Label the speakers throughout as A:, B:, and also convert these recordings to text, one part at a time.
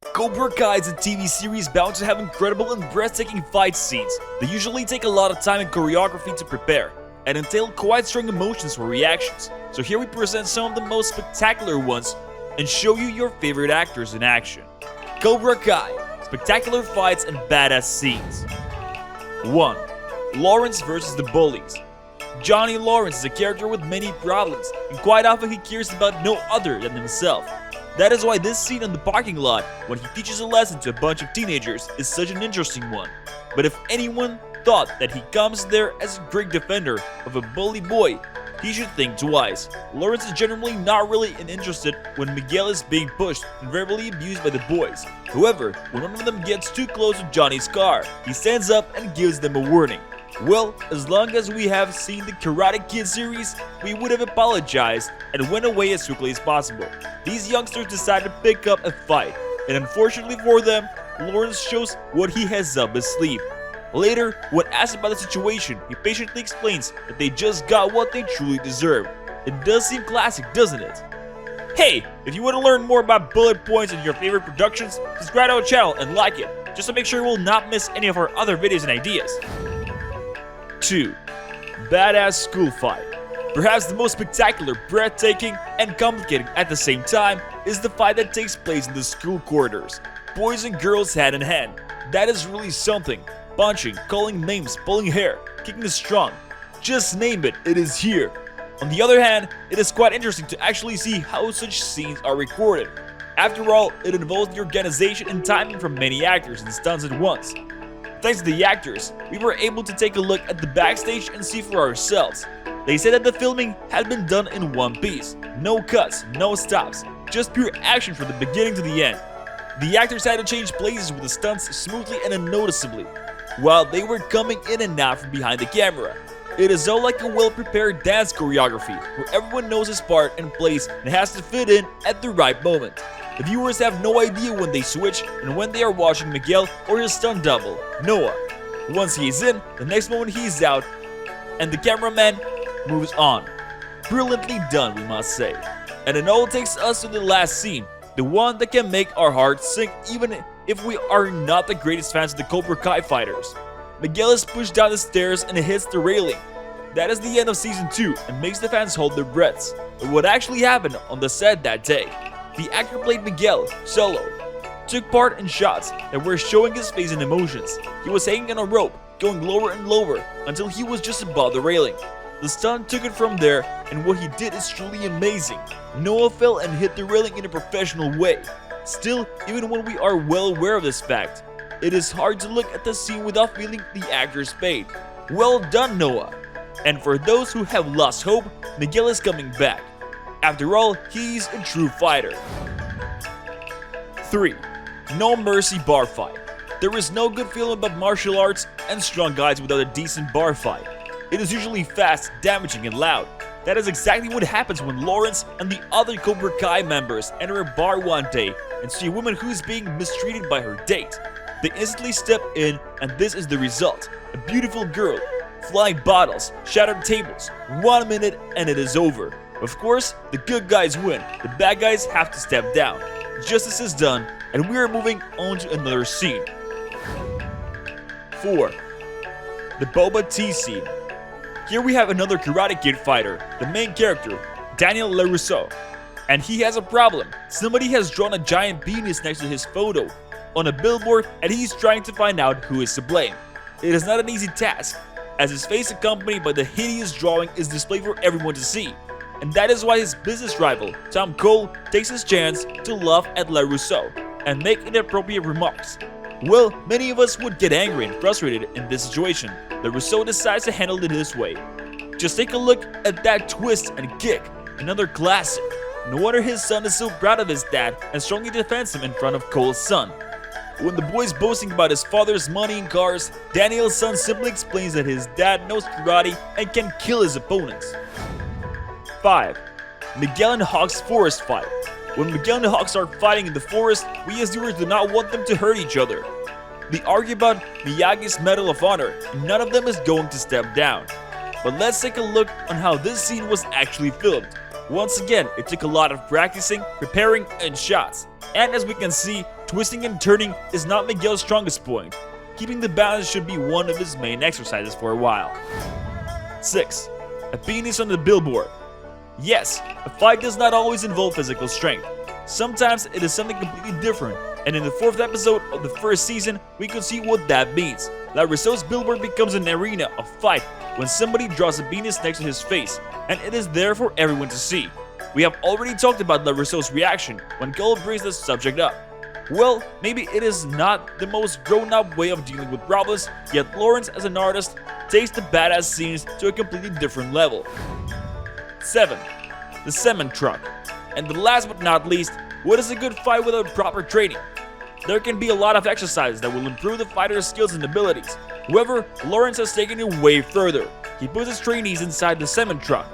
A: Cobra Kai is a TV series bound to have incredible and breathtaking fight scenes. They usually take a lot of time and choreography to prepare, and entail quite strong emotions or reactions. So here we present some of the most spectacular ones and show you your favorite actors in action. Cobra Kai, spectacular fights and badass scenes. 1. Lawrence vs. the Bullies. Johnny Lawrence is a character with many problems, and quite often he cares about no other than himself. That is why this scene in the parking lot, when he teaches a lesson to a bunch of teenagers, is such an interesting one. But if anyone thought that he comes there as a great defender of a bully boy, he should think twice. Lawrence is generally not really interested when Miguel is being pushed and verbally abused by the boys. However, when one of them gets too close to Johnny's car, he stands up and gives them a warning. Well, as long as we have seen the Karate Kid series, we would have apologized and went away as quickly as possible. These youngsters decided to pick up a fight, and unfortunately for them, Lawrence shows what he has up his sleeve. Later, when asked about the situation, he patiently explains that they just got what they truly deserve. It does seem classic, doesn't it? Hey, if you want to learn more about bullet points and your favorite productions, subscribe to our channel and like it, just to make sure you will not miss any of our other videos and ideas. 2. Badass School Fight. Perhaps the most spectacular, breathtaking, and complicated at the same time is the fight that takes place in the school corridors. Boys and girls hand in hand. That is really something. Punching, calling names, pulling hair, kicking is strong. Just name it, it is here. On the other hand, it is quite interesting to actually see how such scenes are recorded. After all, it involves the organization and timing from many actors and stunts at once. Thanks to the actors, we were able to take a look at the backstage and see for ourselves. They said that the filming had been done in one piece. No cuts, no stops, just pure action from the beginning to the end. The actors had to change places with the stunts smoothly and unnoticeably, while they were coming in and out from behind the camera. It is all like a well-prepared dance choreography, where everyone knows his part and place and has to fit in at the right moment. The viewers have no idea when they switch and when they are watching Miguel or his stunt double, Noah. Once he is in, the next moment he is out, and the cameraman moves on. Brilliantly done, we must say. And it all takes us to the last scene, the one that can make our hearts sink even if we are not the greatest fans of the Cobra Kai fighters. Miguel is pushed down the stairs and hits the railing. That is the end of season 2 and makes the fans hold their breaths. But what actually happened on the set that day? The actor played Miguel solo, took part in shots that were showing his face and emotions. He was hanging on a rope, going lower and lower until he was just above the railing. The stunt took it from there, and what he did is truly amazing. Noah fell and hit the railing in a professional way. Still, even when we are well aware of this fact, it is hard to look at the scene without feeling the actor's pain. Well done, Noah! And for those who have lost hope, Miguel is coming back. After all, he's a true fighter. 3. No Mercy Bar Fight. There is no good film about martial arts and strong guys without a decent bar fight. It is usually fast, damaging, and loud. That is exactly what happens when Lawrence and the other Cobra Kai members enter a bar one day and see a woman who is being mistreated by her date. They instantly step in, and this is the result. A beautiful girl, flying bottles, shattered tables. 1 minute and it is over. Of course, the good guys win, the bad guys have to step down. Justice is done, and we are moving on to another scene. 4. The Boba Tea Scene. Here we have another Karate Kid fighter, the main character, Daniel LaRusso. And he has a problem. Somebody has drawn a giant penis next to his photo on a billboard, and he's trying to find out who is to blame. It is not an easy task, as his face accompanied by the hideous drawing is displayed for everyone to see. And that is why his business rival, Tom Cole, takes his chance to laugh at LaRusso and make inappropriate remarks. Well, many of us would get angry and frustrated in this situation. LaRusso decides to handle it this way. Just take a look at that twist and kick, another classic. No wonder his son is so proud of his dad and strongly defends him in front of Cole's son. When the boy is boasting about his father's money and cars, Daniel's son simply explains that his dad knows karate and can kill his opponents. 5. Miguel and Hawk's Forest Fight. When Miguel and Hawk start fighting in the forest, we as viewers do not want them to hurt each other. They argue about Miyagi's Medal of Honor, and none of them is going to step down. But let's take a look on how this scene was actually filmed. Once again, it took a lot of practicing, preparing, and shots. And as we can see, Twisting and turning is not Miguel's strongest point. Keeping the balance should be one of his main exercises for a while. 6. A penis on the billboard. Yes, a fight does not always involve physical strength. Sometimes it is something completely different, and in the 4th episode of the 1st season, we could see what that means. La Rousseau's billboard becomes an arena of fight when somebody draws a penis next to his face, and it is there for everyone to see. We have already talked about La Rousseau's reaction when Cole brings this subject up. Well, maybe it is not the most grown-up way of dealing with problems, yet Lawrence as an artist takes the badass scenes to a completely different level. 7. The cement truck. And the last but not least, what is a good fight without proper training? There can be a lot of exercises that will improve the fighter's skills and abilities. However, Lawrence has taken it way further. He puts his trainees inside the cement truck.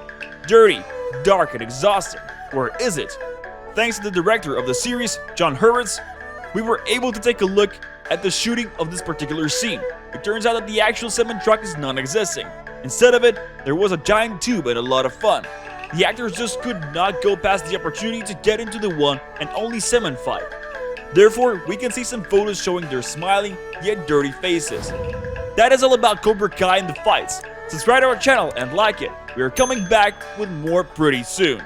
A: Dirty, dark, and exhausting. Or is it? Thanks to the director of the series, John Hurwitz, we were able to take a look at the shooting of this particular scene. It turns out that the actual cement truck is non-existing. Instead of it, there was a giant tube and a lot of fun. The actors just could not go past the opportunity to get into the one and only cement fight. Therefore, we can see some photos showing their smiling yet dirty faces. That is all about Cobra Kai and the fights. Subscribe to our channel and like it. We are coming back with more pretty soon.